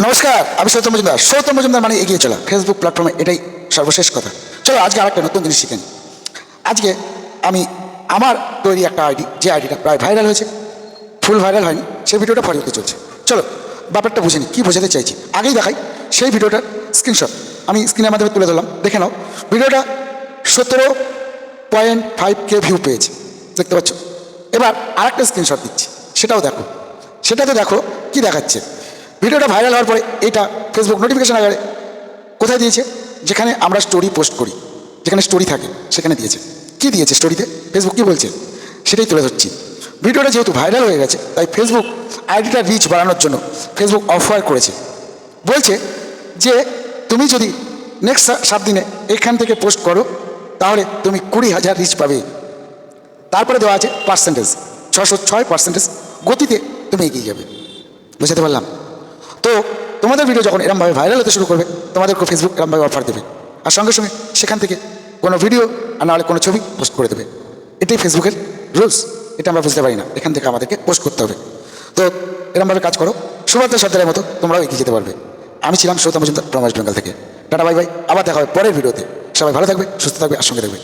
নমস্কার, আমি সৌতম মজুমদার। সৌতম মজুমদার মানে এগিয়ে চলা। ফেসবুক প্ল্যাটফর্মে এটাই সর্বশেষ কথা। চলো আজকে আরেকটা নতুন জিনিস শিখেন। আজকে আমি আমার তৈরি একটা আইডি, যে আইডিটা প্রায় ভাইরাল হয়েছে, ফুল ভাইরাল হয়নি, সেই ভিডিওটা ফর ইউতে চলছে। চলো ব্যাপারটা বুঝে নিই, কী বোঝাতে চাইছি। আগেই দেখাই সেই ভিডিওটার স্ক্রিনশট আমি স্ক্রিনের মাধ্যমে তুলে ধরলাম, দেখে নাও। ভিডিওটা 17.5K ভিউ পেয়েছে, দেখতে পাচ্ছ। এবার আরেকটা স্ক্রিনশট দিচ্ছি, সেটাও দেখো। সেটাতে দেখো কি দেখাচ্ছে। ভিডিওটা ভাইরাল হওয়ার পরে এটা ফেসবুক নোটিফিকেশন আকারে কোথায় দিয়েছে? যেখানে আমরা স্টোরি পোস্ট করি, যেখানে স্টোরি থাকে সেখানে দিয়েছে। কি দিয়েছে স্টোরিতে? ফেসবুক কি বলছে সেটাই তুলে ধরছি। ভিডিওটা যেহেতু ভাইরাল হয়ে গেছে, তাই ফেসবুক আইডিটার রিচ বাড়ানোর জন্য ফেসবুক অফার করেছে। বলছে যে তুমি যদি নেক্সট 7 দিনে এখান থেকে পোস্ট করো, তাহলে তুমি 20,000 রিচ পাবে। তারপরে দেওয়া আছে পার্সেন্টেজ, 606% গতিতে তুমি এগিয়ে যাবে। বুঝতে পারলাম তো? তোমাদের ভিডিও যখন এরমভাবে ভাইরাল হতে শুরু করবে, তোমাদেরকে ফেসবুক এরমভাবে অফার দেবে, আর সঙ্গে সঙ্গে সেখান থেকে কোনো ভিডিও আর নাহলে কোনো ছবি পোস্ট করে দেবে। এটাই ফেসবুকের রুলস। এটা আমরা বুঝতে পারি না, এখান থেকে আমাদেরকে পোস্ট করতে হবে। তো এরমভাবে কাজ করো, সুব্রত সর্দারের মতো তোমরাও এগিয়ে যেতে পারবে। আমি ছিলাম সৌতম মজুমদার ফ্রম ওয়েস্ট বেঙ্গল থেকে। টাটা, বাই বাই, আবার দেখা হবে পরের ভিডিওতে। সবাই ভালো থাকবে, সুস্থ থাকবে, আর সঙ্গে থাকবে।